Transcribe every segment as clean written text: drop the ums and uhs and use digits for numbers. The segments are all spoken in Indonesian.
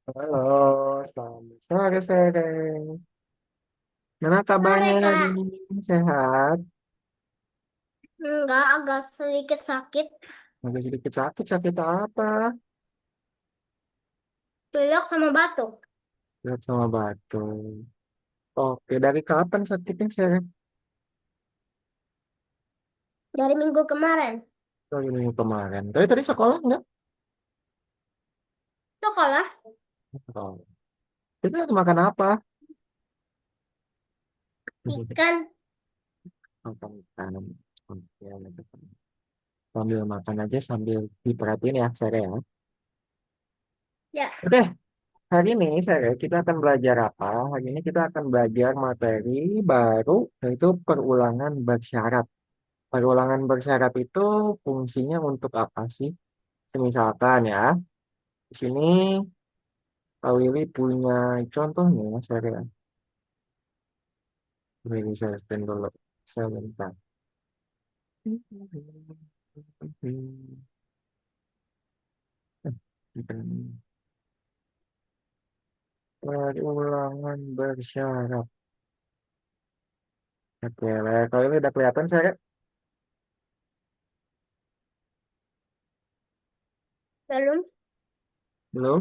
Halo, selamat sore, Sereng. Mana Sore, kabarnya hari Kak. ini? Sehat? Enggak, agak sedikit sakit. Agak sedikit sakit, sakit apa? Pilek sama batuk. Berat sama batuk. Oke, dari kapan sakitnya, Sereng? Dari minggu kemarin. Dari minggu kemarin. Tapi tadi sekolah nggak? Sekolah, Sekolah. Kita lagi makan apa? ikan. Makan ikan. Oke, sambil makan aja, sambil diperhatiin ya, Sereng ya. Ya, Oke, hari ini, Sereng, kita akan belajar apa? Hari ini kita akan belajar materi baru, yaitu perulangan bersyarat. Perulangan bersyarat itu fungsinya untuk apa sih? Misalkan ya, di sini Pak Willy punya contohnya, saya Willy saya spend dulu sebentar. Perulangan bersyarat. Oke, lah, kalau ini udah kelihatan saya belum, belum?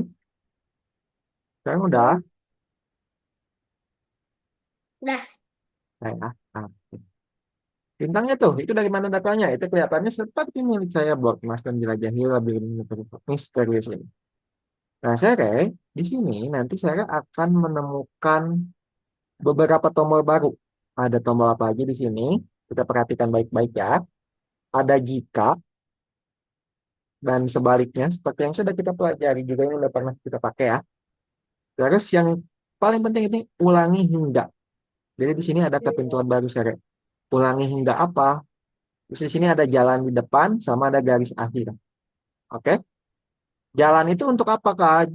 Sekarang udah, belum. Dah, saya bintangnya tuh, itu dari mana datanya? Itu kelihatannya seperti milik saya buat Mas dan jelajahi lebih misterius ini. Nah, saya di sini nanti saya akan menemukan beberapa tombol baru. Ada tombol apa aja di sini? Kita perhatikan baik-baik ya. Ada jika dan sebaliknya, seperti yang sudah kita pelajari juga yang sudah pernah kita pakai ya. Terus yang paling penting ini ulangi hingga. Jadi di sini ada ketentuan baru saya. Ulangi hingga apa? Terus di sini ada jalan di depan sama ada garis akhir. Oke? Jalan itu untuk apa Kak?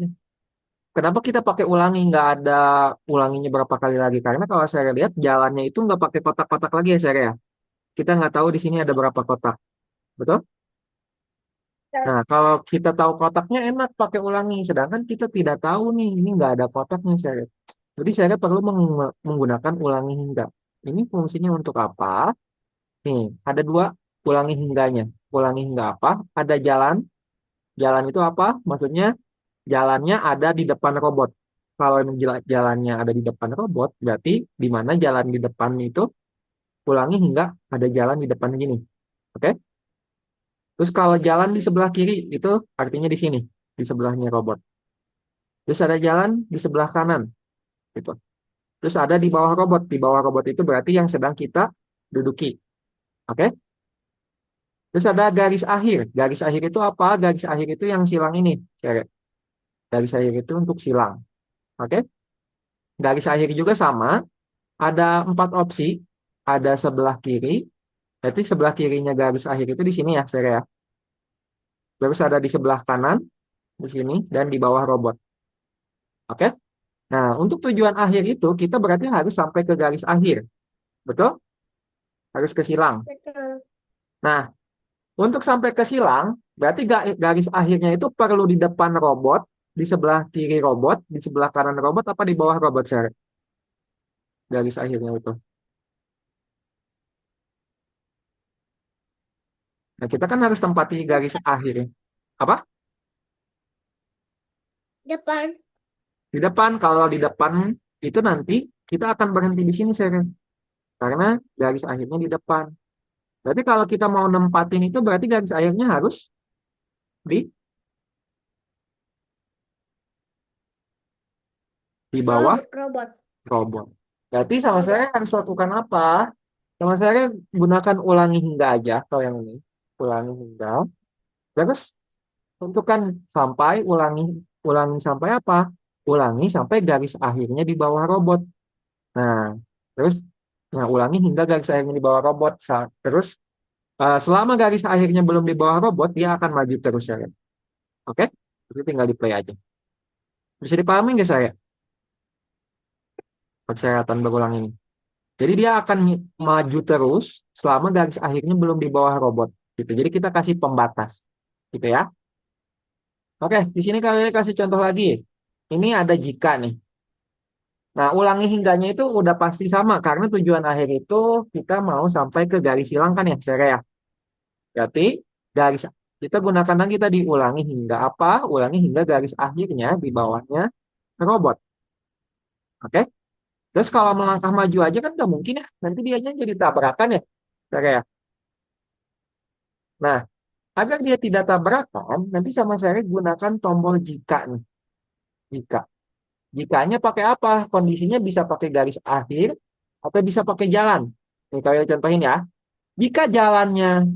Kenapa kita pakai ulangi nggak ada ulanginya berapa kali lagi? Karena kalau saya lihat jalannya itu nggak pakai kotak-kotak lagi ya saya ya. Kita nggak tahu di sini ada berapa kotak, betul? ya. Nah, kalau kita tahu kotaknya enak pakai ulangi, sedangkan kita tidak tahu nih, ini nggak ada kotaknya saya. Jadi saya perlu menggunakan ulangi hingga. Ini fungsinya untuk apa? Nih, ada dua ulangi hingganya. Ulangi hingga apa? Ada jalan. Jalan itu apa? Maksudnya jalannya ada di depan robot. Kalau ini jalannya ada di depan robot, berarti di mana jalan di depan itu ulangi hingga ada jalan di depan gini. Oke? Terus kalau jalan di sebelah kiri itu artinya di sini, di sebelahnya robot. Terus ada jalan di sebelah kanan, gitu. Terus ada di bawah robot. Di bawah robot itu berarti yang sedang kita duduki. Oke? Terus ada garis akhir. Garis akhir itu apa? Garis akhir itu yang silang ini. Cewek. Garis akhir itu untuk silang. Oke? Garis akhir juga sama. Ada empat opsi. Ada sebelah kiri. Berarti sebelah kirinya garis akhir itu di sini ya, saya ya. Terus ada di sebelah kanan, di sini, dan di bawah robot. Oke? Nah, untuk tujuan akhir itu kita berarti harus sampai ke garis akhir. Betul? Harus ke silang. Betul. Nah, untuk sampai ke silang, berarti garis akhirnya itu perlu di depan robot, di sebelah kiri robot, di sebelah kanan robot, apa di bawah robot, saya? Garis akhirnya itu. Nah, kita kan harus tempati garis akhirnya. Apa? Depan. Di depan. Kalau di depan itu nanti kita akan berhenti di sini, saya. Karena garis akhirnya di depan. Berarti kalau kita mau nempatin itu berarti garis akhirnya harus di bawah Bawah robot. robot. Berarti sama saya Robot. harus lakukan apa? Sama saya gunakan ulangi hingga aja kalau yang ini. Ulangi hingga. Terus tentukan sampai ulangi sampai apa? Ulangi sampai garis akhirnya di bawah robot. Nah, terus ulangi hingga garis akhirnya di bawah robot. Terus selama garis akhirnya belum di bawah robot, dia akan maju terus ya. Oke? Jadi tinggal di play aja. Bisa dipahami nggak saya persyaratan berulang ini? Jadi dia akan maju terus selama garis akhirnya belum di bawah robot. Gitu. Jadi kita kasih pembatas. Gitu ya. Oke, di sini kami kasih contoh lagi. Ini ada jika nih. Nah, ulangi hingganya itu udah pasti sama karena tujuan akhir itu kita mau sampai ke garis hilang kan ya, Sere ya. Berarti garis kita gunakan lagi tadi ulangi hingga apa? Ulangi hingga garis akhirnya di bawahnya robot. Oke? Terus kalau melangkah maju aja kan nggak mungkin ya. Nanti dianya jadi tabrakan ya, Sere ya. Nah, agar dia tidak tabrakan, nanti sama saya gunakan tombol jika nih. Jika. Jikanya pakai apa? Kondisinya bisa pakai garis akhir atau bisa pakai jalan. Nih, kalau contohin ya. Jika jalannya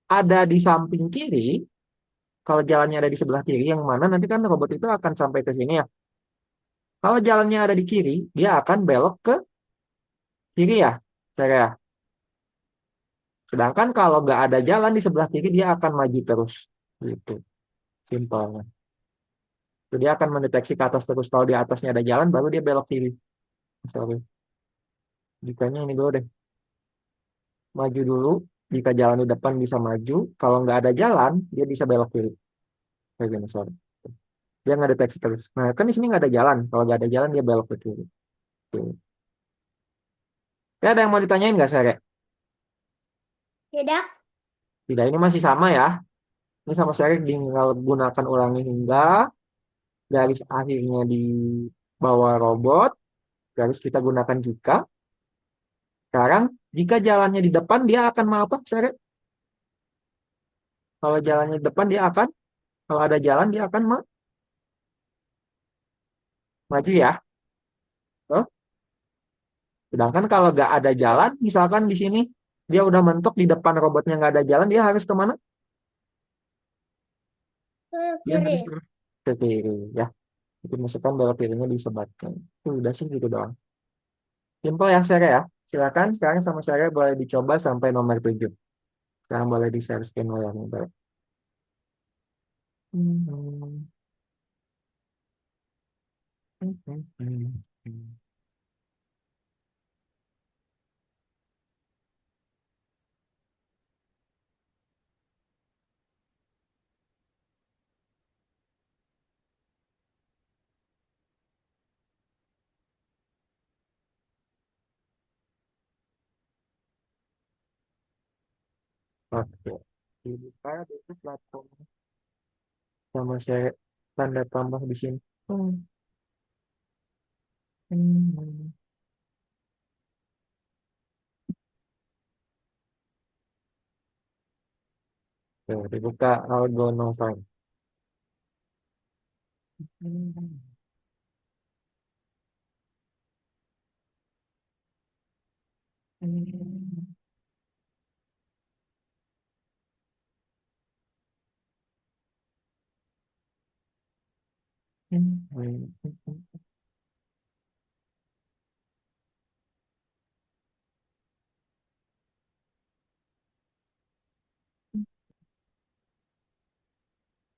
ada di samping kiri, kalau jalannya ada di sebelah kiri, yang mana nanti kan robot itu akan sampai ke sini ya. Kalau jalannya ada di kiri, dia akan belok ke kiri ya, saya ya. Sedangkan kalau nggak ada jalan di sebelah kiri, dia akan maju terus. Gitu, simpelnya. Jadi dia akan mendeteksi ke atas terus. Kalau di atasnya ada jalan, baru dia belok kiri. Sorry. Jikanya ini dulu deh. Maju dulu. Jika jalan di depan bisa maju. Kalau nggak ada jalan, dia bisa belok kiri. Kayak gini, sorry. Dia nggak deteksi terus. Nah, kan di sini nggak ada jalan. Kalau nggak ada jalan, dia belok ke kiri. Tuh. Ya, ada yang mau ditanyain nggak, Sere? Tidak. Tidak, ini masih sama ya. Ini sama Sere tinggal gunakan ulangi hingga garis akhirnya di bawah robot. Garis kita gunakan jika. Sekarang, jika jalannya di depan, dia akan mau apa, Sere? Kalau jalannya di depan, dia akan, kalau ada jalan, dia akan maju ya. Tuh. Sedangkan kalau nggak ada jalan, misalkan di sini, dia udah mentok di depan robotnya nggak ada jalan, dia harus kemana? Ke Dia kiri. harus ke kiri ya. Itu masukkan belok kirinya disebatkan. Itu udah sih gitu doang. Simpel ya, Sere ya. Silakan sekarang sama saya boleh dicoba sampai nomor 7. Sekarang boleh di-share screen yang baik. Hmm. Oke. Dibuka itu platform sama saya tanda tambah di sini. Hmm. Oke, dibuka Algono File.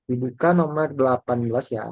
Dibuka nomor 18 ya.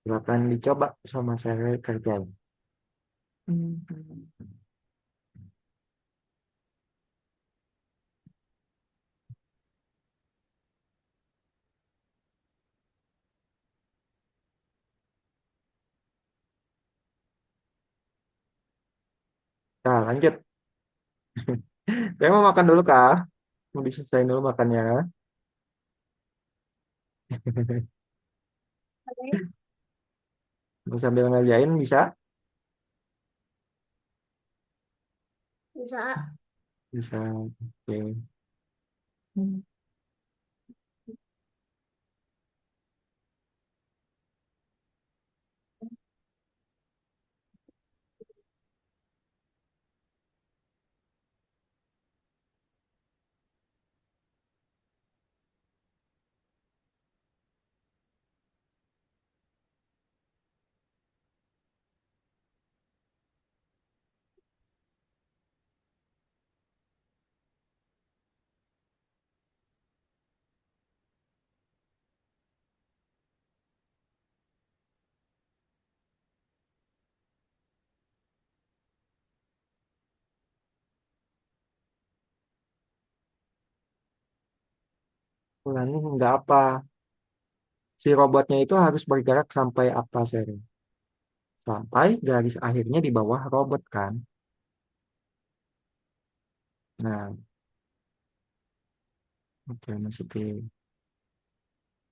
Silakan dicoba sama saya kerjain. Nah, lanjut. Saya mau makan dulu, Kak. Mau diselesain dulu makannya. Oke. Mau sambil ngerjain bisa? Bisa. Bisa. Oke. Ulangi nggak apa. Si robotnya itu harus bergerak sampai apa, Seri? Sampai garis akhirnya di bawah robot kan? Nah, oke, masukin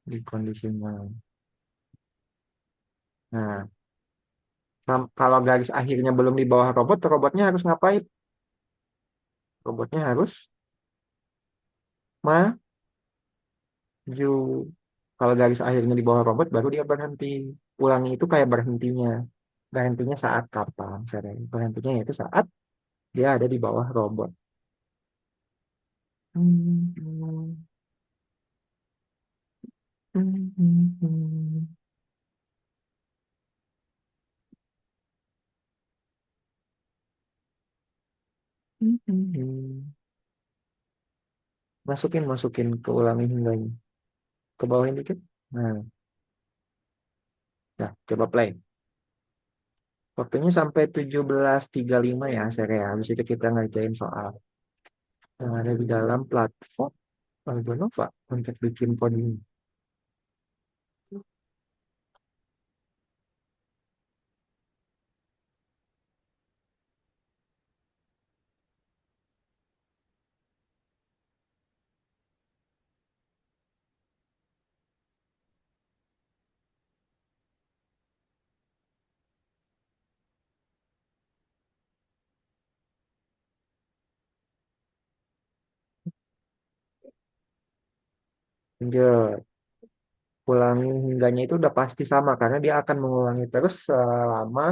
di kondisinya. Nah, kalau garis akhirnya belum di bawah robot, robotnya harus ngapain? Robotnya harus maju. Kalau garis akhirnya di bawah robot, baru dia berhenti. Ulangi itu kayak berhentinya. Berhentinya saat kapan? Seri? Berhentinya yaitu saat dia ada di bawah robot. Hmm, hmm, hmm, hmm, hmm, hmm, hmm. Masukin ke ulangi hingganya. Ke bawahin dikit. Nah, ya, coba play. Waktunya sampai 17.35 ya, Seri. Habis itu kita ngerjain soal yang ada di dalam platform Algonova untuk bikin coding. Lanjut. Ulangi hingganya itu udah pasti sama karena dia akan mengulangi terus selama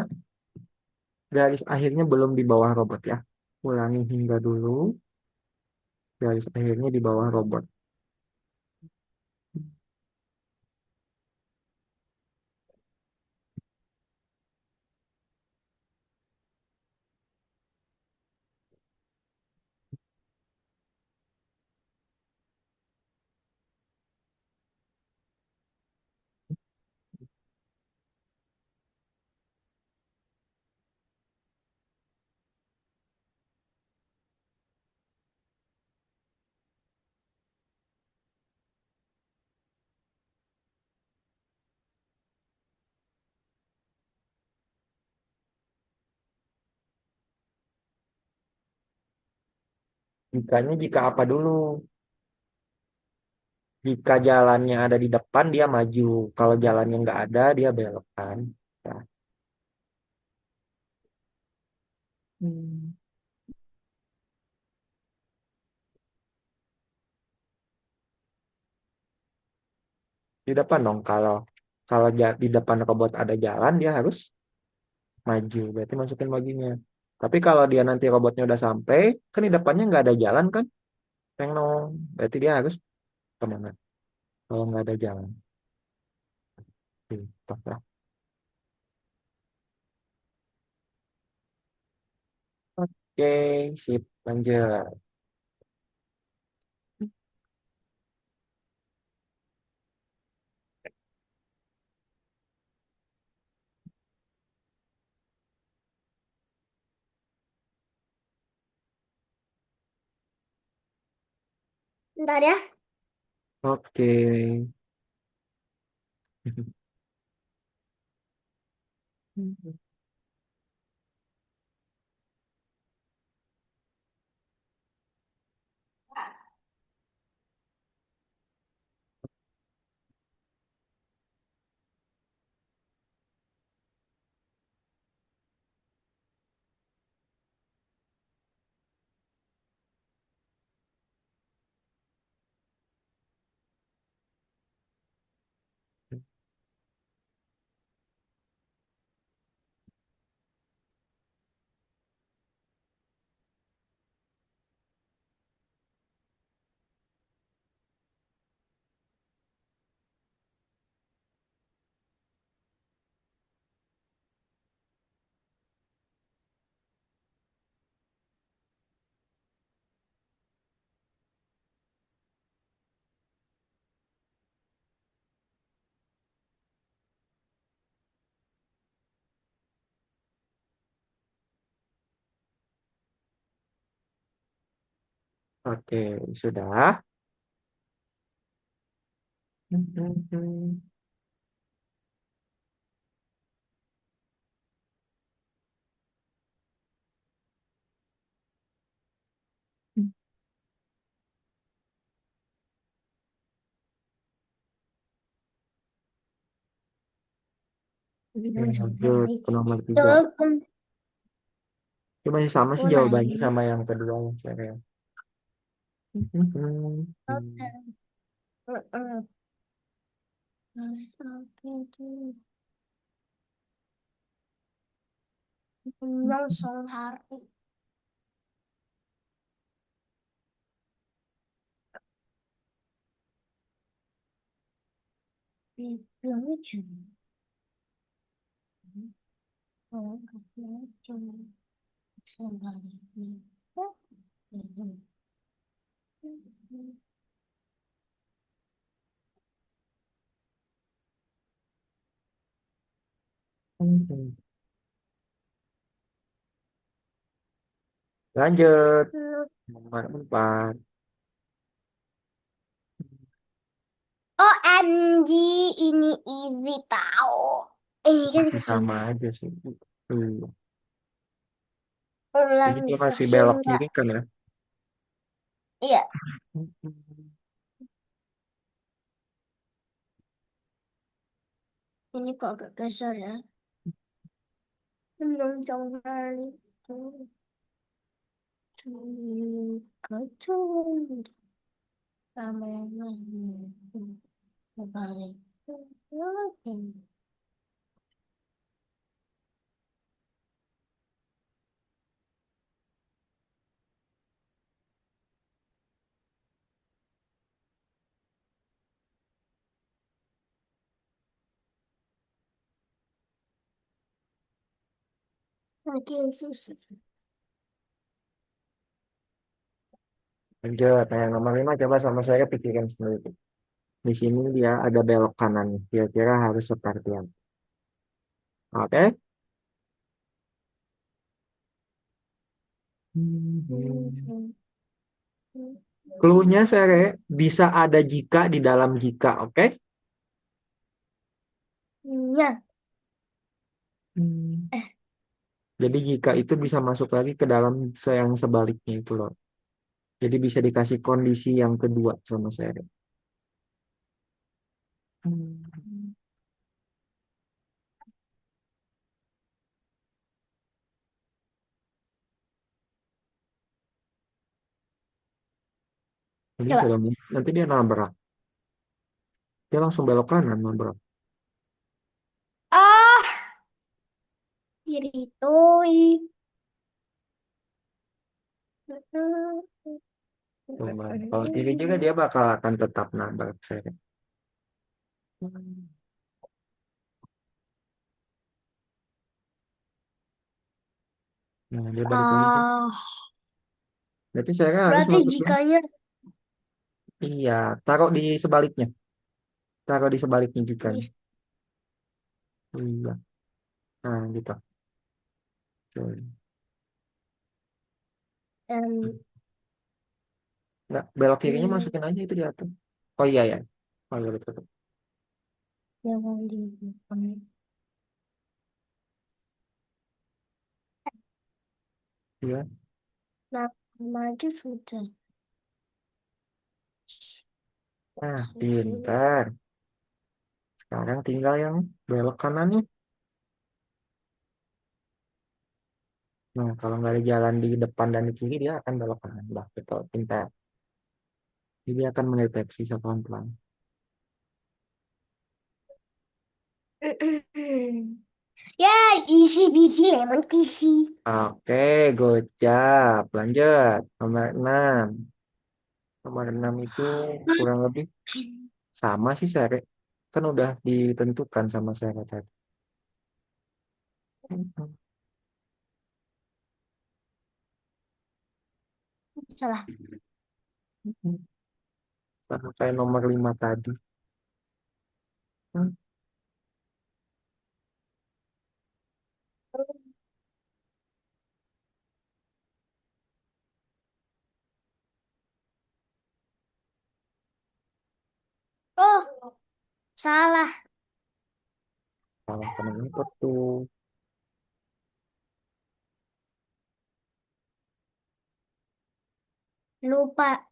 garis akhirnya belum di bawah robot ya. Ulangi hingga dulu, garis akhirnya di bawah robot. Jikanya jika apa dulu? Jika jalannya ada di depan dia maju, kalau jalannya nggak ada dia belok kan. Nah, hmm, di depan dong. Kalau kalau di depan robot ada jalan dia harus maju, berarti masukin majunya. Tapi kalau dia nanti robotnya udah sampai, kan di depannya nggak ada jalan kan? Tengok, berarti dia harus kemana? Kalau nggak ada jalan, gitu lah. Oke, sip, lanjut. Bentar ya. Oke. Oke, sudah. Lanjut ke nomor 3. Tuh, Itu masih sama sih jawabannya ulangi. sama yang kedua yang saya. Langsung hari. Belum lucu. Oh, lucu. Sebaliknya. Lanjut nomor 4. OMG, ini easy tahu. Kan Masih kesini. sama aja sih. Hmm. Jadi Ulangi dia masih belok sehingga. kiri kan ya. Iya, ini kok agak geser ya. Menunjang hari itu. Kacau. Ramai-ramai. Kembali. Makin susah. Lanjut. Nah, yang nomor 5 coba sama saya pikirkan sendiri. Di sini dia ada belok kanan. Kira-kira harus seperti apa? Oke. Clue-nya Sere bisa ada jika di dalam jika, oke? Ya, Jadi jika itu bisa masuk lagi ke dalam yang sebaliknya itu loh. Jadi bisa dikasih kondisi yang kedua sama Sere. Jadi coba. sudah nanti dia nabrak. Dia langsung belok kanan nabrak. Ah, kiri itu. Coba. Kalau kiri juga dia bakal akan tetap nabrak Sere. Nah, dia balik lagi kan. Ah, Berarti Sere harus berarti masuk dulu. jikanya Iya, taruh di sebaliknya. Taruh di sebaliknya juga. di Iya. Nah, gitu. Oke. em, Nggak, belok kirinya hmm, masukin aja itu di atas. Oh iya ya. Oh iya betul. yang di Iya. nah, maju sudah. Nah, pintar. Sekarang tinggal yang belok kanannya. Nah, kalau nggak ada jalan di depan dan di kiri, dia akan belok kanan. Bah, betul. Pintar. Jadi dia akan mendeteksi pelan-pelan. Ya, isi bisi lemon pisi. Oke, good job. Lanjut. Nomor 6. Nomor 6 itu kurang lebih sama sih, Sere. Kan udah ditentukan sama Sere tadi. Salah. Sama kayak nomor 5 tadi. Oh, salah. Salah kenapa tuh? Lupa.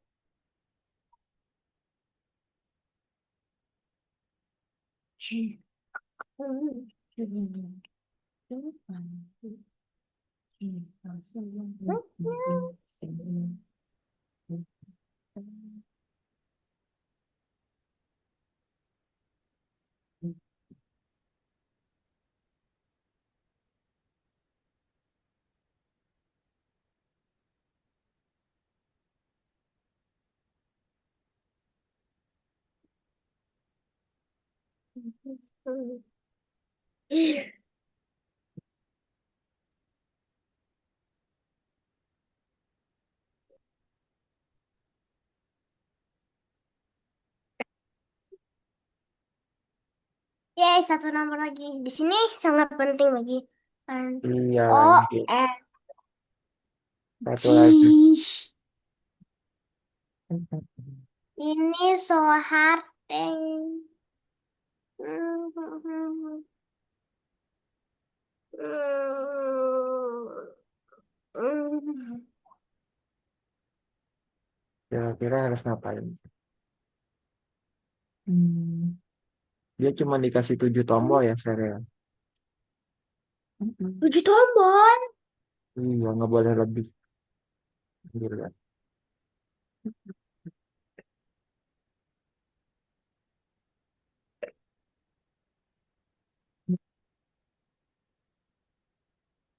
Yeay, satu nomor lagi. Di sini sangat penting bagi Iya O lanjut. F Satu lagi. G. Ini so hard thing. Kira-kira harus ngapain? Hmm. Dia cuma dikasih 7 tombol ya, serial. Tujuh tombol. Iya, nggak boleh lebih. Gila.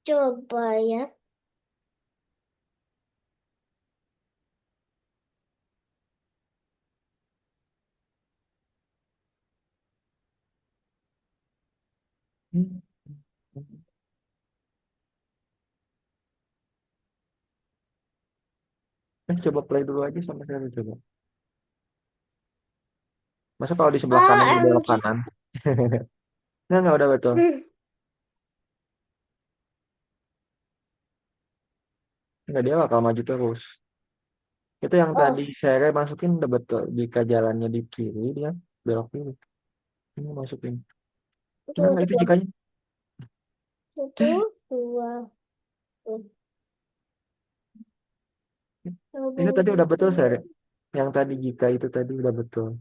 Coba ya. Coba play dulu aja sama saya coba. Masa kalau di sebelah kanan dia belok AMG. kanan? Nggak, udah betul. Nggak, dia bakal maju terus. Itu yang tadi Oh, saya masukin udah betul. Jika jalannya di kiri, dia belok kiri. Ini masukin. Benar tuh, nggak itu dua. jikanya? Satu, dua. Itu tadi udah betul saya. Yang tadi jika itu tadi udah betul.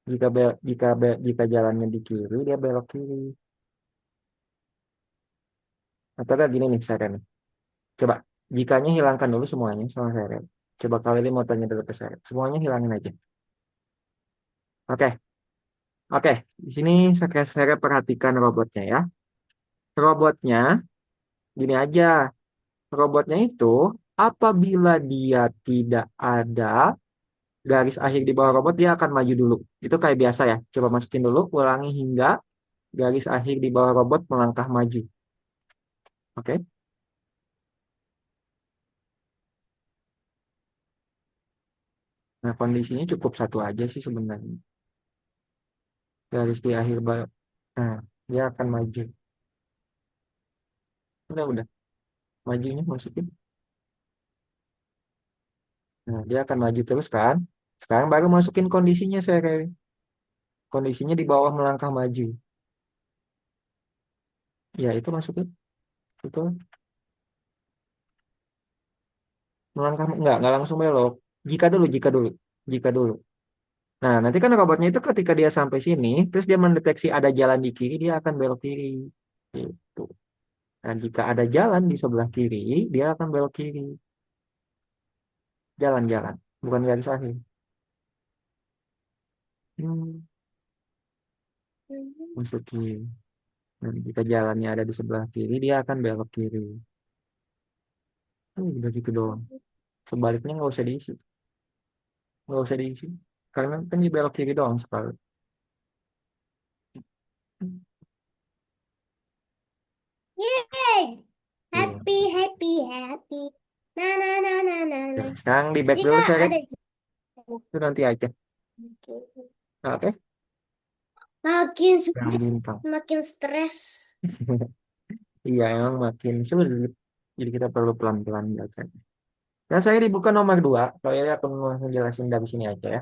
Jika jalannya di kiri, dia belok kiri. Atau kayak gini nih saya nih. Coba jikanya hilangkan dulu semuanya sama saya. Coba kali ini mau tanya dulu ke saya. Semuanya hilangin aja. Oke, oke. Di sini saya perhatikan robotnya ya. Robotnya gini aja. Robotnya itu apabila dia tidak ada garis akhir di bawah robot, dia akan maju dulu. Itu kayak biasa ya. Coba masukin dulu, ulangi hingga garis akhir di bawah robot melangkah maju. Oke. Nah, kondisinya cukup satu aja sih sebenarnya. Garis di akhir bawah. Nah, dia akan maju. Udah. Majunya masukin. Nah, dia akan maju terus kan. Sekarang baru masukin kondisinya saya kayak. Kondisinya di bawah melangkah maju. Ya, itu masukin. Itu melangkah nggak langsung belok. Jika dulu. Nah, nanti kan robotnya itu ketika dia sampai sini, terus dia mendeteksi ada jalan di kiri, dia akan belok kiri. Gitu. Nah, jika ada jalan di sebelah kiri, dia akan belok kiri. Jalan-jalan, bukan garis akhir. Hmm, masukin. Nah, jika jalannya ada di sebelah kiri, dia akan belok kiri. Udah gitu doang. Sebaliknya nggak usah diisi. Nggak usah diisi. Karena kan dia belok kiri doang sekali. Yay! Iya. Happy, happy, happy. Na na na na na Ya, na. sekarang di back Jika dulu saya. ada Itu nanti aja. Oke. makin Yang sulit, bintang. makin stres. Iya, emang makin sulit. Jadi kita perlu pelan-pelan bacanya. Nah, saya dibuka nomor 2. Kalau ya aku mau menjelasin dari sini aja ya.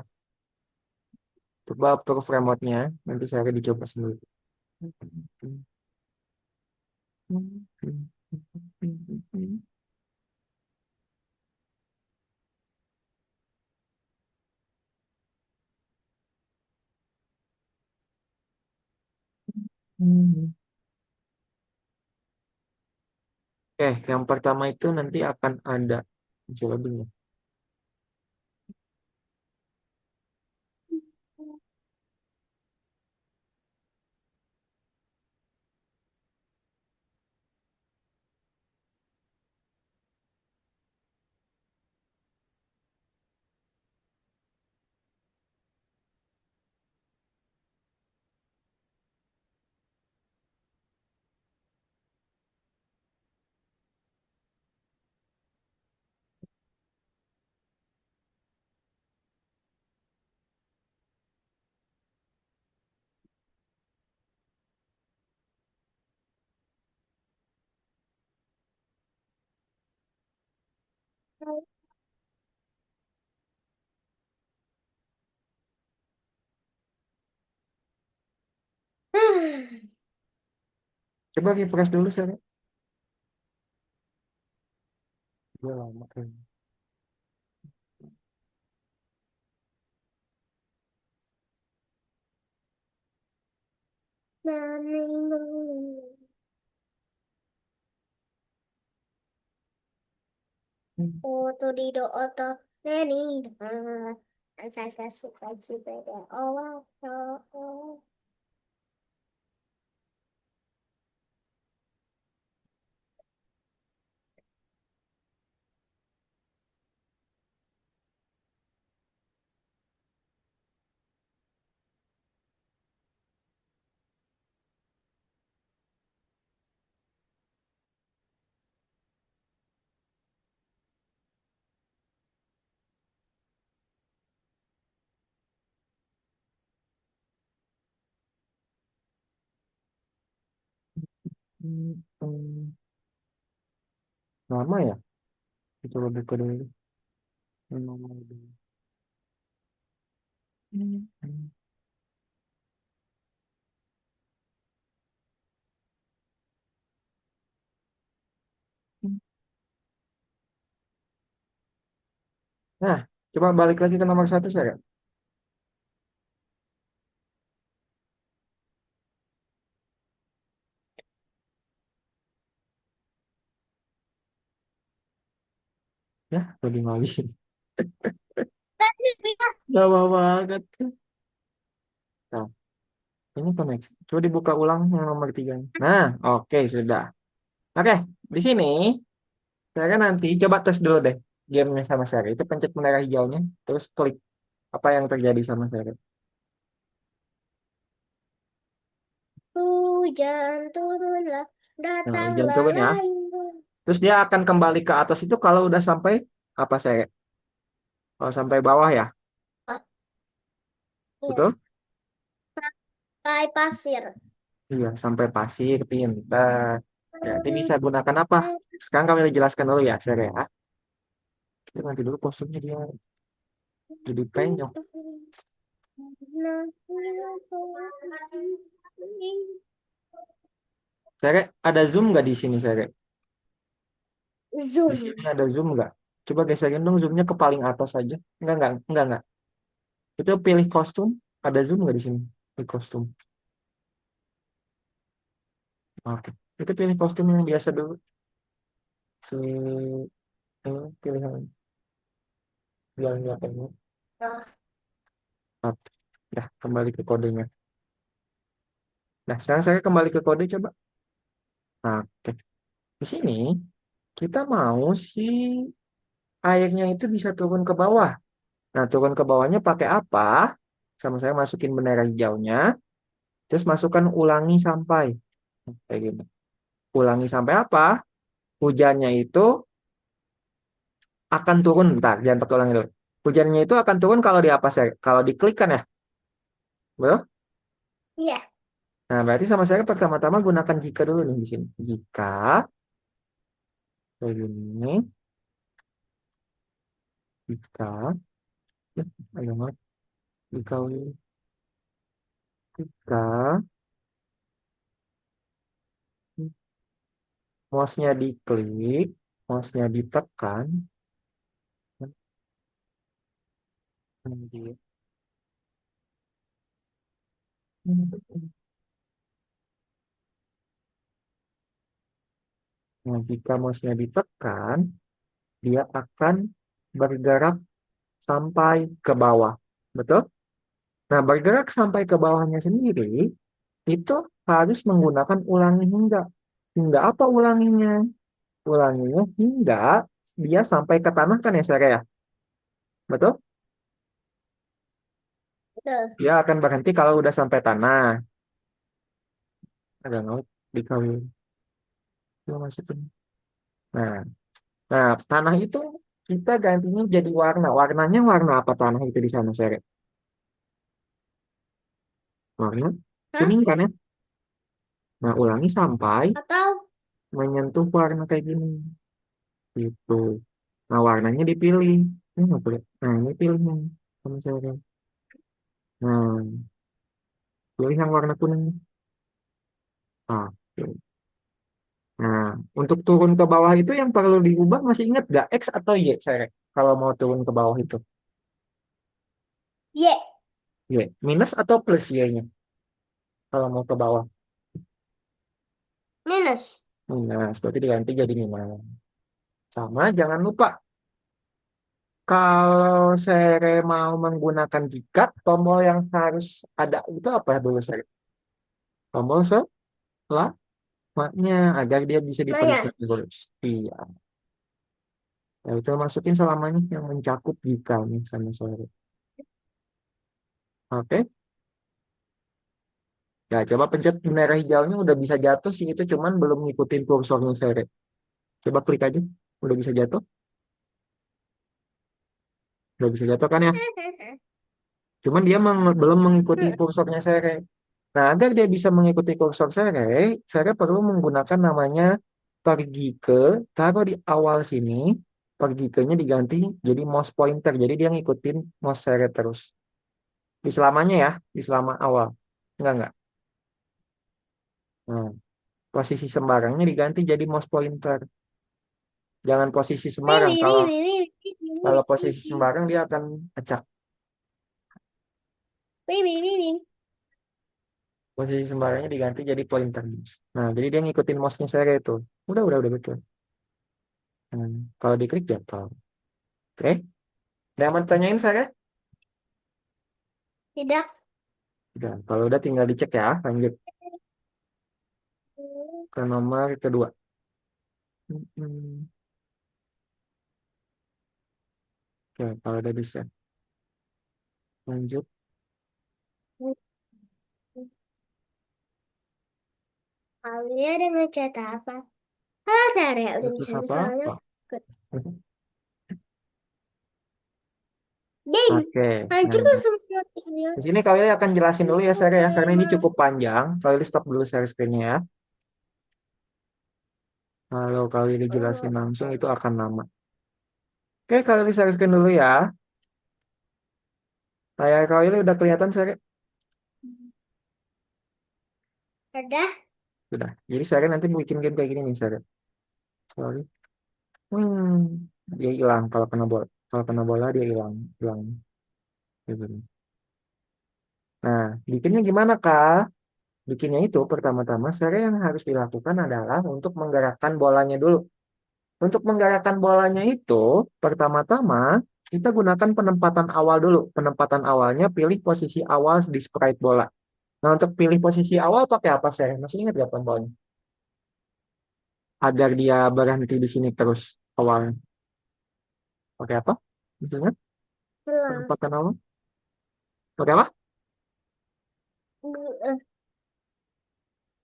Coba approve remote-nya. Nanti saya dicoba sendiri. Oke, yang pertama itu nanti akan ada. Coba dulu. Hmm. Coba refresh dulu saya. Udah lama kayaknya. Oto di do oto neni saya suka sepeda oh oh oh. Hmm, Lama ya? Coba buka dulu. Nomor dulu. Nah, coba balik lagi ke nomor satu saya. Ya, lagi ngalihin. Lama banget. Nah, ini connect. Coba dibuka ulang yang nomor tiga. Nah, oke sudah. Oke, di sini saya nanti coba tes dulu deh gamenya sama saya. Itu pencet menara hijaunya, terus klik apa yang terjadi sama saya. Hujan turunlah, Nah, jangan datanglah coba ya. rainbow. Terus dia akan kembali ke atas itu kalau udah sampai apa saya? Kalau sampai bawah ya, Oh, iya, betul? kayak pasir. Iya, sampai pasir, pintar. Berarti bisa gunakan apa? Sekarang kami jelaskan dulu ya, saya ya. Kita ganti dulu kostumnya dia jadi penyok. Saya ada zoom nggak di sini, saya? Di Zoom. sini ada zoom nggak? Coba geserin dong zoomnya ke paling atas aja. Enggak. Itu pilih kostum, ada zoom nggak di sini? Di kostum. Oke. Itu pilih kostum yang biasa dulu. Si ini pilihan yang nyatanya. Oh, Oke. Dah, kembali ke kodenya. Nah, sekarang saya kembali ke kode coba. Oke. Di sini kita mau si airnya itu bisa turun ke bawah. Nah, turun ke bawahnya pakai apa? Sama saya masukin bendera hijaunya, terus masukkan ulangi sampai. Kayak gitu. Ulangi sampai apa? Hujannya itu akan turun. Bentar, jangan pakai ulangi dulu. Hujannya itu akan turun kalau di apa saya? Kalau diklik kan ya? Betul? iya. Nah, berarti sama saya pertama-tama gunakan jika dulu nih di sini. Jika, kayak gini, jika, ayo, jika, Jika mouse-nya diklik, mouse-nya ditekan, nah, jika mouse-nya ditekan, dia akan bergerak sampai ke bawah. Betul? Nah, bergerak sampai ke bawahnya sendiri, itu harus menggunakan ulangi hingga. Hingga apa ulanginya? Ulanginya hingga dia sampai ke tanah kan ya, Sarah ya? Betul? Betul. Dia akan berhenti kalau udah sampai tanah. Ada nggak dikawin? Dia masukin. Nah, nah, tanah itu kita gantinya jadi warna. Warnanya warna apa tanah itu di sana, Sarah? Warna Hah? kuning kan ya? Nah, ulangi sampai Atau menyentuh warna kayak gini. Gitu. Nah, warnanya dipilih. Ini nggak boleh. Nah, ini pilihnya sama saya. Nah, pilih yang warna kuning. Ah, oke. Nah, untuk turun ke bawah itu yang perlu diubah masih ingat nggak X atau Y, saya? Kalau mau turun ke bawah itu. Y. Y. Minus atau plus Y-nya? Kalau mau ke bawah. Minus. Minus. Berarti diganti jadi minus. Sama, jangan lupa. Kalau saya mau menggunakan jika, tombol yang harus ada itu apa dulu, saya? Tombol selamanya agar dia bisa dipencet Banyak. terus. Iya. Ya, itu masukin selamanya yang mencakup jika nih sama sore. Oke. Ya, coba pencet merah hijaunya udah bisa jatuh sih itu cuman belum ngikutin kursornya sore. Coba klik aja. Udah bisa jatuh? Udah bisa jatuh kan ya? Cuman dia belum mengikuti kursornya sore. Nah, agar dia bisa mengikuti kursor sore perlu menggunakan namanya pergi ke, taruh di awal sini, pergi ke-nya diganti jadi mouse pointer. Jadi dia ngikutin mouse sore terus. Di selamanya ya, di selama awal. Enggak. Nah, posisi sembarangnya diganti jadi mouse pointer. Jangan posisi sembarang. Wih, Kalau wih, wih, wih, wih, kalau wih, wih, posisi wih. sembarang dia akan acak. Wih, wih, wih, wih. Posisi sembarangnya diganti jadi pointer. Nah, jadi dia ngikutin mouse-nya saya itu. Udah betul. Hmm, kalau diklik jatuh. Oke. Ada yang mau tanyain saya? Tidak. Udah. Kalau udah tinggal dicek ya. Lanjut ke nomor kedua. Hmm, Oke, kalau udah bisa. Lanjut. Kalian ada ngecat apa? Halo, Sarah. Udah Terus bisa soalnya. apa-apa. Good. Ding. Oke, Hancur lanjut. semua video. Di sini kalian akan jelasin dulu ya, Sarah ya, karena ini Maaf. cukup panjang. Kalian stop dulu share screen-nya ya. Kalau kalian dijelasin langsung itu akan lama. Oke, kalian di share screen dulu ya. Layar kalian udah kelihatan, Sarah? Udah. Sudah. Jadi Sarah nanti bikin game kayak gini nih, Sarah. Sorry. Dia hilang kalau kena bola. Kalau kena bola dia hilang, hilang. Gitu. Nah, bikinnya gimana, Kak? Bikinnya itu pertama-tama Sarah yang harus dilakukan adalah untuk menggerakkan bolanya dulu. Untuk menggerakkan bolanya itu, pertama-tama kita gunakan penempatan awal dulu. Penempatan awalnya pilih posisi awal di sprite bola. Nah, untuk pilih posisi awal pakai apa, Sarah? Masih ingat gak tombolnya? Agar dia berhenti di sini terus awalnya. Pakai apa? Misalnya, Pulang. penempatan awal. Pakai apa?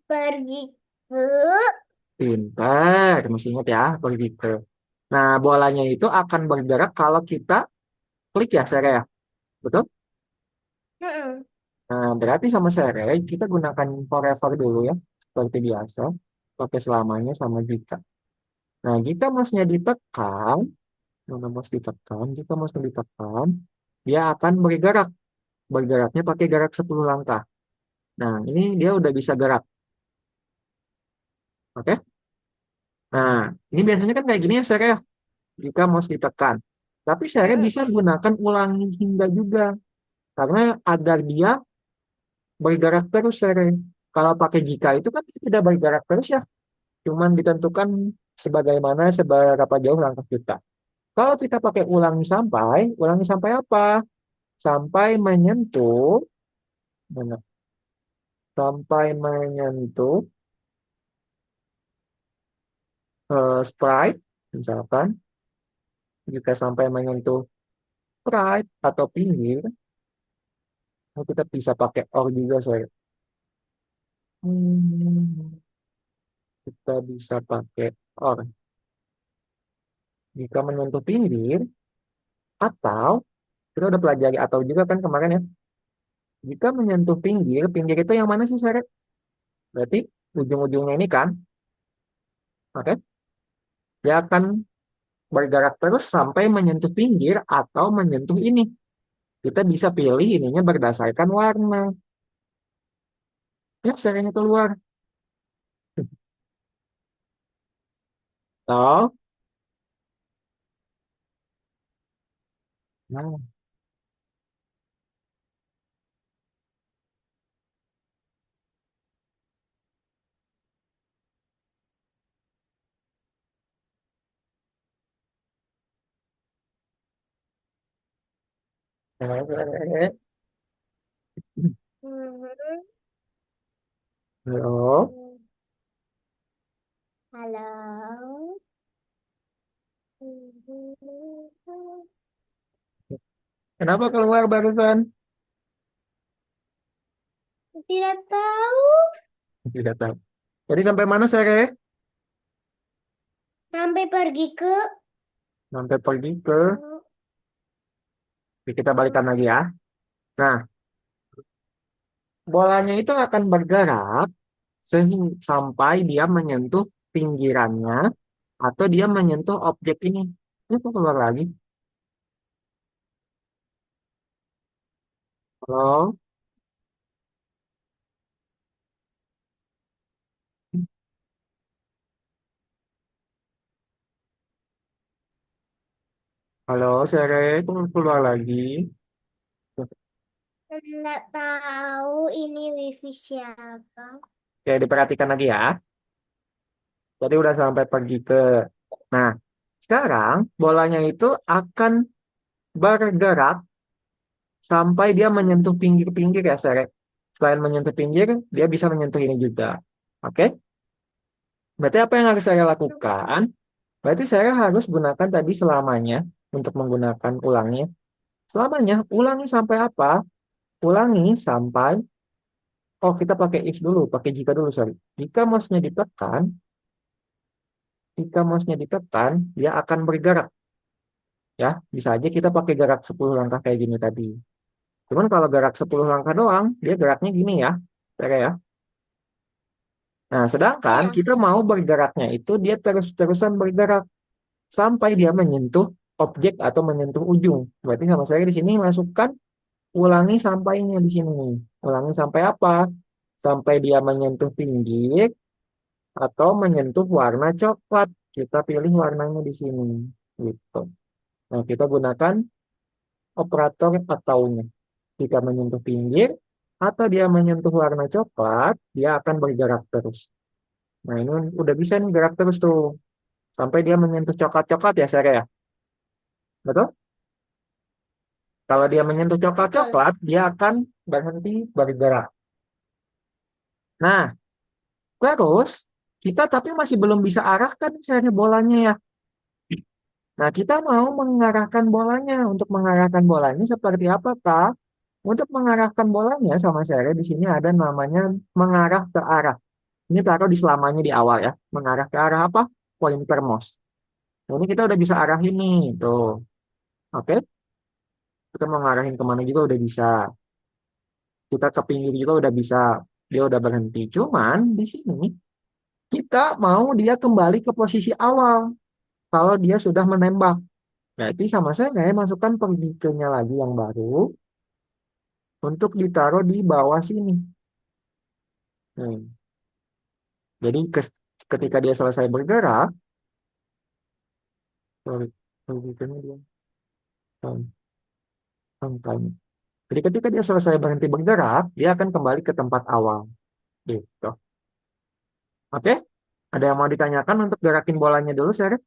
Pergi ke. Pintar, mesti ingat ya, begitu. Nah, bolanya itu akan bergerak kalau kita klik ya, Sere ya. Betul? Mm-mm. Nah, berarti sama Sere, kita gunakan forever dulu ya, seperti biasa. Pakai selamanya sama jika. Nah, jika mouse-nya ditekan, mana mouse ditekan, jika mouse-nya ditekan, dia akan bergerak. Bergeraknya pakai gerak 10 langkah. Nah, ini dia udah bisa gerak. Oke? Nah, ini biasanya kan kayak gini ya, Sere, ya, jika mouse ditekan. Tapi Sere Mm-mm. bisa gunakan ulangi hingga juga. Karena agar dia bergerak terus, Sere. Kalau pakai jika itu kan tidak bergerak terus ya. Cuman ditentukan sebagaimana seberapa jauh langkah kita. Kalau kita pakai ulangi sampai apa? Sampai menyentuh, mana? Sampai menyentuh sprite, misalkan, jika sampai menyentuh sprite atau pinggir, nah kita bisa pakai or juga, saya. Hmm, kita bisa pakai or. Jika menyentuh pinggir, atau, kita udah pelajari atau juga kan kemarin ya, jika menyentuh pinggir, pinggir itu yang mana sih, saya? Berarti ujung-ujungnya ini kan, oke? Dia akan bergerak terus sampai menyentuh pinggir atau menyentuh ini. Kita bisa pilih ininya berdasarkan warna. Ya, seringnya keluar. Toh, nah, Mhm. halo, Halo. Mhm. kenapa keluar barusan? Tidak tahu. Tidak tahu. Jadi sampai mana saya? Sampai pergi ke. Sampai pergi ke, Hmm, kita balikan hmm. lagi ya. Nah, bolanya itu akan bergerak sehingga sampai dia menyentuh pinggirannya atau dia menyentuh objek ini. Ini kok keluar lagi. Halo, halo, Sere, kok keluar lagi? Tidak tahu ini wifi siapa. Oke, diperhatikan lagi ya. Jadi udah sampai pergi ke. Nah, sekarang bolanya itu akan bergerak sampai dia menyentuh pinggir-pinggir ya, Sere. Selain menyentuh pinggir, dia bisa menyentuh ini juga. Oke? Berarti apa yang harus saya lakukan? Berarti saya harus gunakan tadi selamanya untuk menggunakan ulangnya. Selamanya, ulangi sampai apa? Ulangi sampai, oh kita pakai if dulu, pakai jika dulu, sorry. Jika mouse-nya ditekan, jika mouse-nya ditekan, dia akan bergerak. Ya, bisa aja kita pakai gerak 10 langkah kayak gini tadi. Cuman kalau gerak 10 langkah doang, dia geraknya gini ya. Oke ya. Nah, sedangkan Ya. kita mau bergeraknya itu dia terus-terusan bergerak sampai dia menyentuh objek atau menyentuh ujung. Berarti sama saya di sini masukkan ulangi sampainya di sini. Ulangi sampai apa? Sampai dia menyentuh pinggir atau menyentuh warna coklat. Kita pilih warnanya di sini. Gitu. Nah, kita gunakan operator ataunya. Jika menyentuh pinggir atau dia menyentuh warna coklat, dia akan bergerak terus. Nah, ini udah bisa nih gerak terus tuh. Sampai dia menyentuh coklat-coklat ya, saya ya. Betul? Kalau dia menyentuh Betul. coklat-coklat, dia akan berhenti bergerak. Nah, terus kita tapi masih belum bisa arahkan nih seri bolanya ya. Nah, kita mau mengarahkan bolanya. Untuk mengarahkan bolanya seperti apakah? Untuk mengarahkan bolanya sama saya di sini ada namanya mengarah ke arah. Ini taruh di selamanya di awal ya. Mengarah ke arah apa? Pointer mouse. Nah, ini kita udah bisa arahin nih. Tuh. Oke. Kita mau ngarahin kemana juga udah bisa. Kita ke pinggir juga udah bisa. Dia udah berhenti. Cuman di sini kita mau dia kembali ke posisi awal. Kalau dia sudah menembak. Berarti sama saya masukkan pergikenya lagi yang baru untuk ditaruh di bawah sini. Hmm. Jadi ketika dia selesai bergerak, sorry, logikanya dia hmm, angkanya. Jadi ketika dia selesai berhenti bergerak, dia akan kembali ke tempat awal. Gitu. Oke? Ada yang mau ditanyakan untuk gerakin bolanya dulu, Sherry?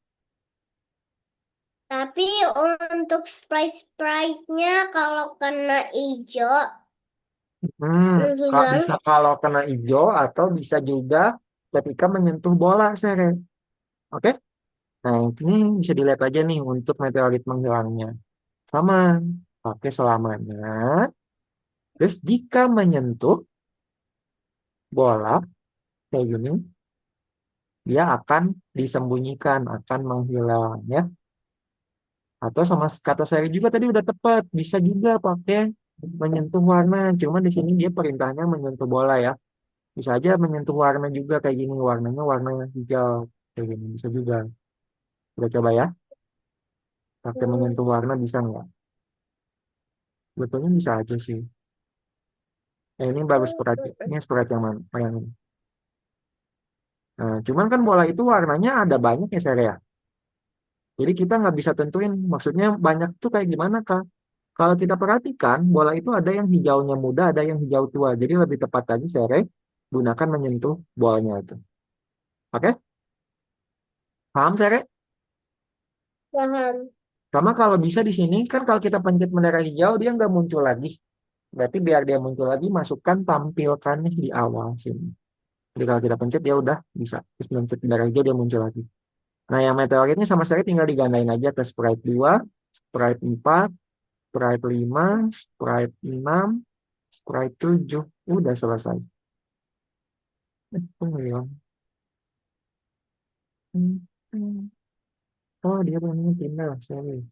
Tapi untuk sprite-nya kalau kena hijau Hmm, Kak menghilang. bisa kalau kena hijau atau bisa juga ketika menyentuh bola, Sherry. Oke? Nah, ini bisa dilihat aja nih untuk meteorit menghilangnya. Sama, pakai selamanya. Terus jika menyentuh bola kayak gini, dia akan disembunyikan, akan menghilang ya. Atau sama kata saya juga tadi udah tepat, bisa juga pakai menyentuh warna. Cuma di sini dia perintahnya menyentuh bola ya. Bisa aja menyentuh warna juga kayak gini, warnanya warna hijau kayak gini bisa juga. Kita coba ya, pakai Hmm. menyentuh warna bisa nggak? Betulnya bisa aja sih. Ini bagus sprite. Ini sprite yang mana? Yang ini. Nah, cuman kan bola itu warnanya ada banyak ya saya ya. Jadi kita nggak bisa tentuin maksudnya banyak tuh kayak gimana Kak. Kalau kita perhatikan bola itu ada yang hijaunya muda, ada yang hijau tua. Jadi lebih tepat lagi Sere gunakan menyentuh bolanya itu. Oke? Paham Sere? Paham. Sama kalau bisa di sini kan kalau kita pencet bendera hijau dia nggak muncul lagi. Berarti biar dia muncul lagi masukkan tampilkannya di awal sini. Jadi kalau kita pencet dia udah bisa. Terus pencet bendera hijau dia muncul lagi. Nah yang meteoritnya sama Sere tinggal digandain aja ke sprite 2, sprite 4, Sprite 5, Sprite 6, Sprite 7. Udah selesai. Oh, iya. Hmm, hmm. Oh, dia pengen pindah. Sorry.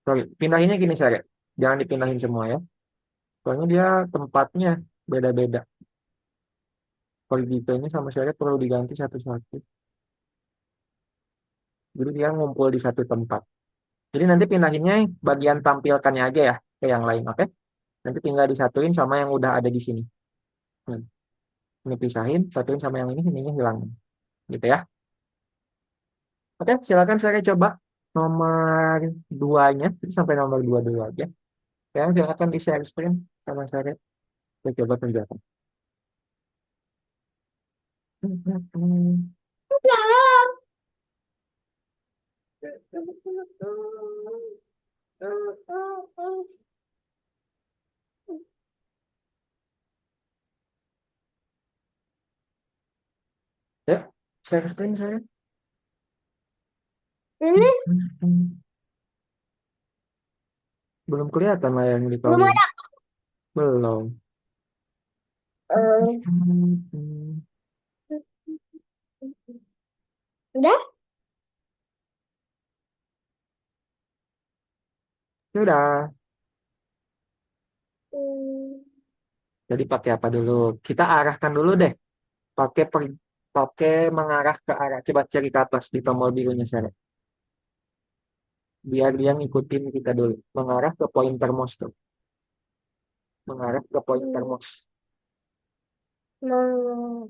Sorry, pindahinnya gini saja. Jangan dipindahin semua ya. Soalnya dia tempatnya beda-beda. Kalau ini sama saya perlu diganti satu-satu. Jadi dia ngumpul di satu tempat. Jadi nanti pindahinnya bagian tampilkannya aja ya ke yang lain, oke? Nanti tinggal disatuin sama yang udah ada di sini. Hmm. Ini pisahin, satuin sama yang ininya hilangin. Gitu ya. Oke, silakan saya coba nomor duanya, itu sampai nomor dua dulu aja. Sekarang silakan di share screen sama saya. Saya coba tunjukkan. Ya, share screen saya. Ini Belum kelihatan layarnya di belum kamu. ada. Belum. Eh, udah? Sudah. Hmm. Jadi pakai apa dulu? Kita arahkan dulu deh. Pakai pakai mengarah ke arah. Coba cari ke atas di tombol birunya saya. Biar dia ngikutin kita dulu. Mengarah ke pointer mouse tuh. Mengarah ke pointer Hmm. mouse. Mau.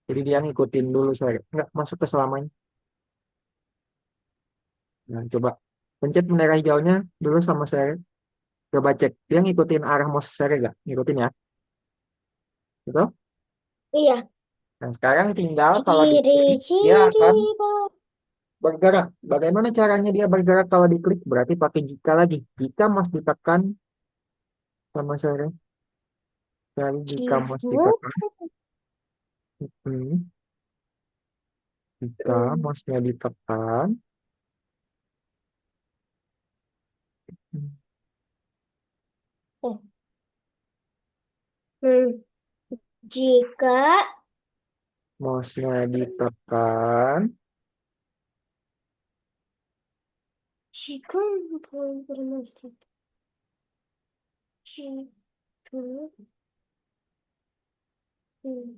Jadi dia ngikutin dulu saya. Nggak masuk ke selamanya. Nah, coba pencet bendera hijaunya dulu sama saya. Coba cek. Dia ngikutin arah mouse saya nggak? Ngikutin ya. Gitu. Iya. Nah, sekarang tinggal kalau Ciri, diklik, dia ciri, akan Pak. bergerak. Bagaimana caranya dia bergerak kalau diklik? Berarti pakai jika lagi. Jika mouse ditekan sama saya. Jadi jika mouse Cihu. ditekan. Hmm, jika Hmm. mouse-nya ditekan. hmm, Eh. Hmm. Jika Mouse-nya ditekan. jika bermaksud jika hmm, hmm,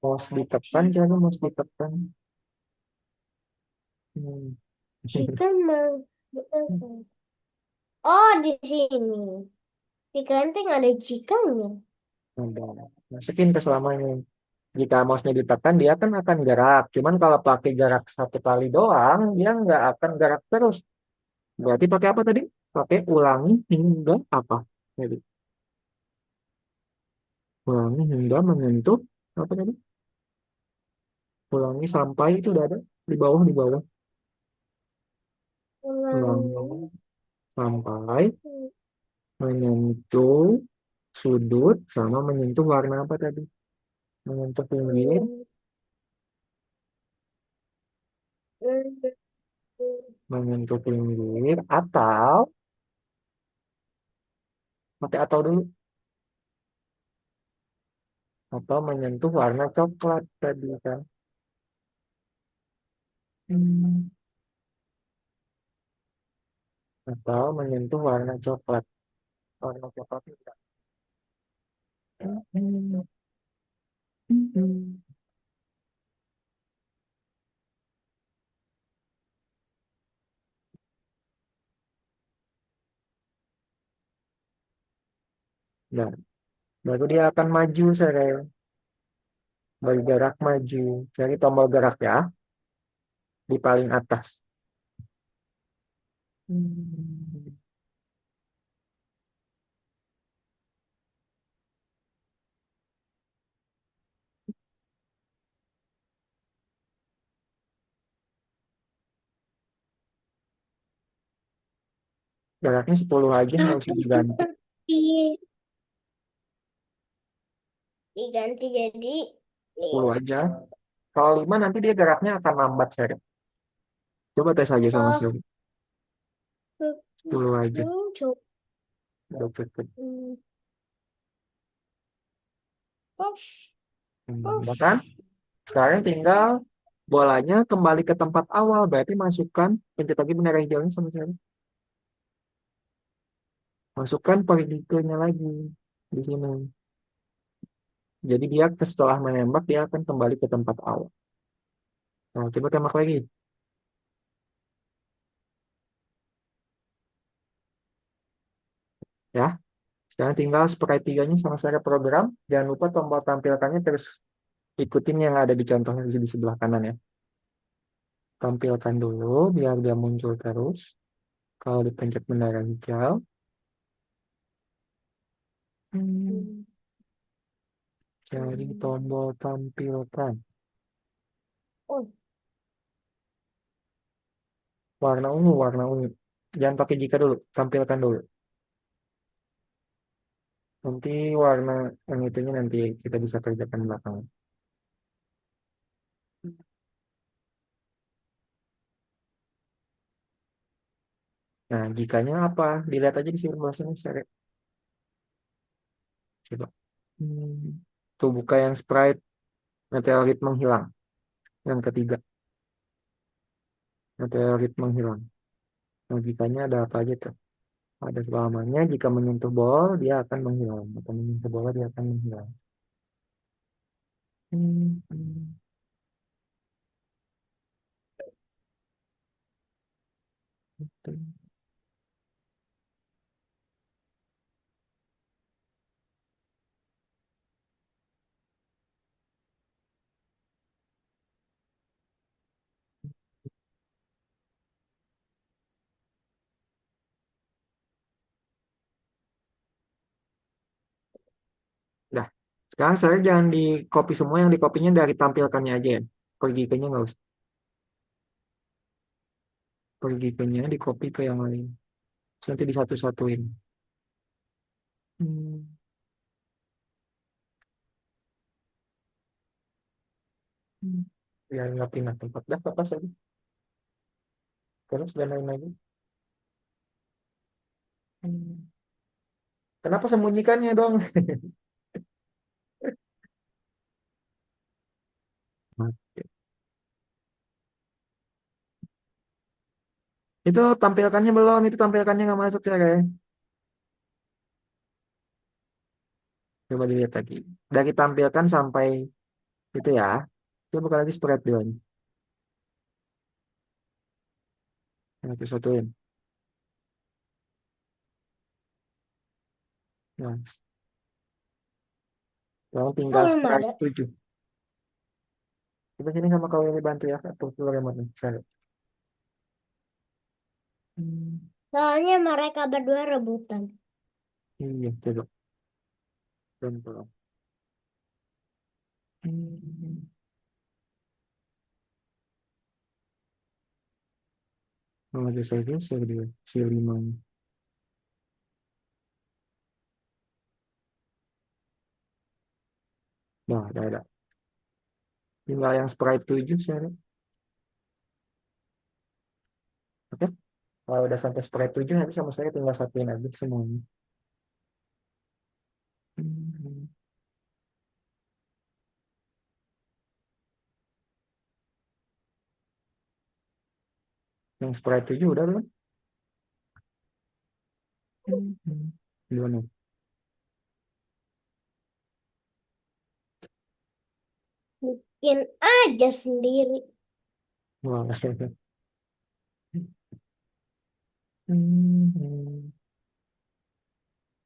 Mouse ditekan. ji- Jangan mouse ditekan. Hmm. jika mau. Oh, di sini. Di kelenteng ada jikanya. Ada. Masukin ke selamanya. Jika mouse-nya ditekan, dia kan akan gerak. Cuman kalau pakai gerak satu kali doang, dia nggak akan gerak terus. Berarti pakai apa tadi? Pakai ulangi hingga apa? Jadi, ulangi hingga menyentuh apa tadi? Ulangi sampai itu udah ada di bawah di bawah. Ulangi. Ulangi sampai menyentuh sudut sama menyentuh warna apa tadi? Menyentuh pinggir, menyentuh pinggir atau pakai atau dulu atau menyentuh warna coklat tadi kan. Hmm. Atau menyentuh warna coklat. Warna coklat tidak. Hmm. Hmm. Nah, baru dia akan maju saya bergerak maju. Cari tombol gerak ya di paling atas. Hmm. Geraknya 10 aja nggak usah Tapi diganti. seperti diganti jadi 10 5. aja. Kalau 5 nanti dia geraknya akan lambat saya. Coba tes aja sama Oh, Siri. 10 aja. coba. Udah cukup. Push, Udah push. kan? Sekarang tinggal bolanya kembali ke tempat awal. Berarti masukkan, pencet lagi bendera hijaunya sama saya. Masukkan partikelnya lagi di sini. Jadi dia setelah menembak, dia akan kembali ke tempat awal. Nah, coba tembak lagi. Ya, sekarang tinggal sepertiganya sama saya program. Jangan lupa tombol tampilkannya terus ikutin yang ada di contohnya di sebelah kanan ya. Tampilkan dulu biar dia muncul terus. Kalau dipencet bendera hijau, hmm, cari tombol tampilkan. Oh, Warna ungu, warna ungu. Jangan pakai jika dulu, tampilkan dulu. Nanti warna yang itunya nanti kita bisa kerjakan belakangan. Nah, jikanya apa? Dilihat aja di simulasinya, Sere. Coba. Hmm. Tuh buka yang sprite meteorit menghilang. Yang ketiga, meteorit menghilang. Nah, jikanya ada apa aja tuh? Ada selamanya, jika menyentuh bol, dia akan menghilang. Atau menyentuh bola, dia akan menghilang. Hmm. Hmm. Gitu. Nah, sekarang saya jangan di copy semua, yang di copy-nya dari tampilkannya aja ya. Pergi ke nya nggak usah. Pergi ke nya, di copy ke yang lain. Terus nanti disatu-satuin. Hmm. Hmm. Biar nggak pindah tempat. Dah, apa saja. Terus dan lain lagi. Hmm. Kenapa sembunyikannya dong? Itu tampilkannya belum, itu tampilkannya nggak masuk ya kayak. Coba dilihat lagi. Dari tampilkan sampai itu ya. Coba buka lagi spread dulu. Satu satuin. Nah, sekarang tinggal Kok belum sprite ada? 7. Coba sini sama kau ini bantu ya. Atur dulu remote nih. Share. Hmm, Soalnya mereka berdua rebutan. iya, coba. Contoh. Hmm, oh, ada saya share dia. Si 5. Nah, ada. Tinggal yang sprite 7 share. Oke. Kalau udah sampai sprite 7 nanti sama saya tinggal satuin aja semuanya. Hmm, yang sprite 7 udah belum? Belum nih. Bikin aja sendiri. Wah. Hmm.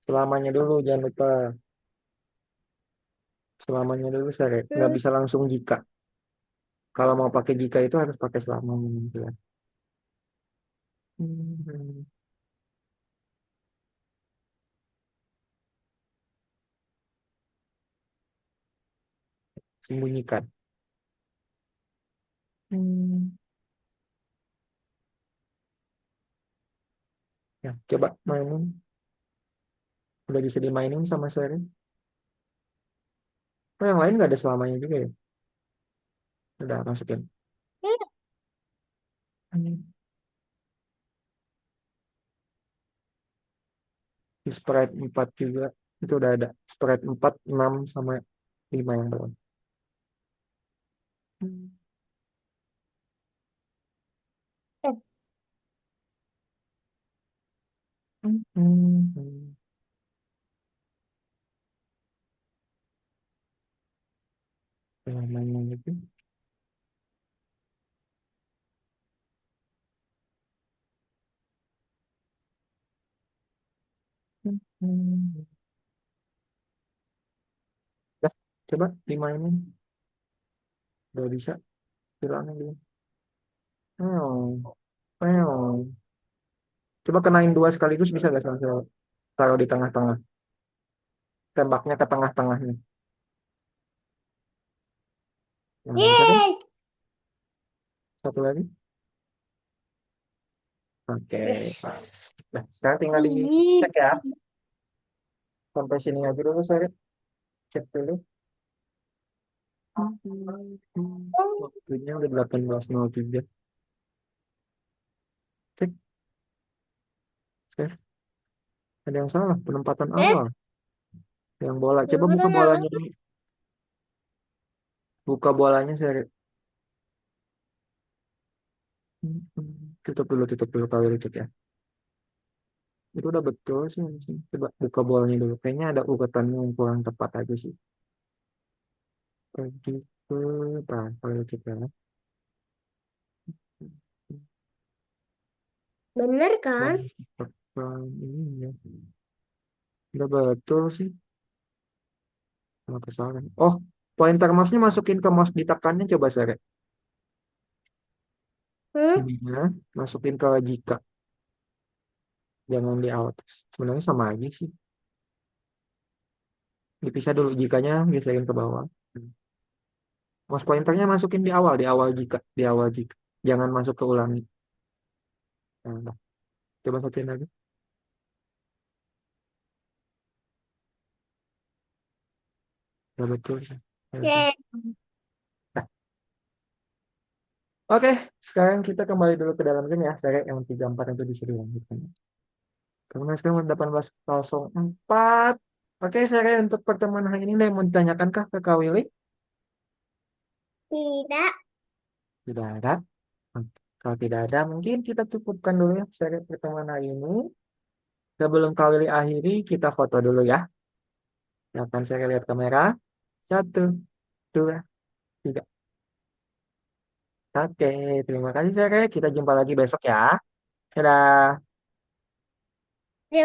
Selamanya dulu jangan lupa. Selamanya dulu saya nggak Hmm, bisa langsung jika. Kalau mau pakai jika itu harus pakai selamanya gitu ya. Hmm. Sembunyikan. Hmm. Ya, coba mainin. Udah bisa dimainin sama saya. Oh, yang lain nggak ada selamanya juga ya? Udah masukin. ya, Hmm. Di Sprite 4 juga. Itu udah ada. Sprite 4, 6, sama 5 yang belum. Hmm. eh, Hmm. Hmm. Selamanya gitu. Hmm. Hmm. Dah, coba dimainin. Udah bisa. Bilangnya dulu. Hmm. Hmm. Coba kenain dua sekaligus bisa nggak sama saya? Taruh di tengah-tengah. Tembaknya ke tengah-tengahnya. Nah, bisa kan? yeay. Satu lagi. Oke. Yes. Nah, sekarang tinggal Ih, dicek ya. Sampai sini aja dulu saya cek dulu. Waktunya udah 18.03. Cek, cek. Ada yang salah. Penempatan eh, awal. Yang bola. Coba buka jabatan bolanya apa? dulu. Buka bolanya saya. Tutup dulu kalau dicek ya. Itu udah betul sih. Coba buka bolanya dulu. Kayaknya ada urutannya yang kurang tepat aja sih. Pergi ke, nah, kalau dicek ya. Bener kan? Bagus, ini ya. Udah betul sih. Nggak kesalahan. Oh, pointer mouse-nya masukin ke mouse ditekannya coba saya. Hmm? Ininya masukin ke jika. Jangan di out. Sebenarnya sama aja sih. Dipisah dulu jikanya, geserin ke bawah. Mouse pointernya masukin di awal jika, di awal jika. Jangan masuk ke ulangi. Nah, coba satuin lagi. Udah betul sih. Ya, betul. Yeay. Nah, oke, sekarang kita kembali dulu ke dalam game ya. Saya yang 34 itu disuruh lanjutkan. Karena sekarang udah 18.04. Oke, saya untuk pertemuan hari ini ada yang mau ditanyakan ke Kak Willy? Tidak. Tidak ada. Oke. Kalau tidak ada, mungkin kita cukupkan dulu ya seri pertemuan hari ini. Sebelum Kak Willy akhiri, kita foto dulu ya. Silakan saya lihat kamera. Satu, dua, tiga. Oke, terima kasih Sere. Kita jumpa lagi besok ya. Dadah.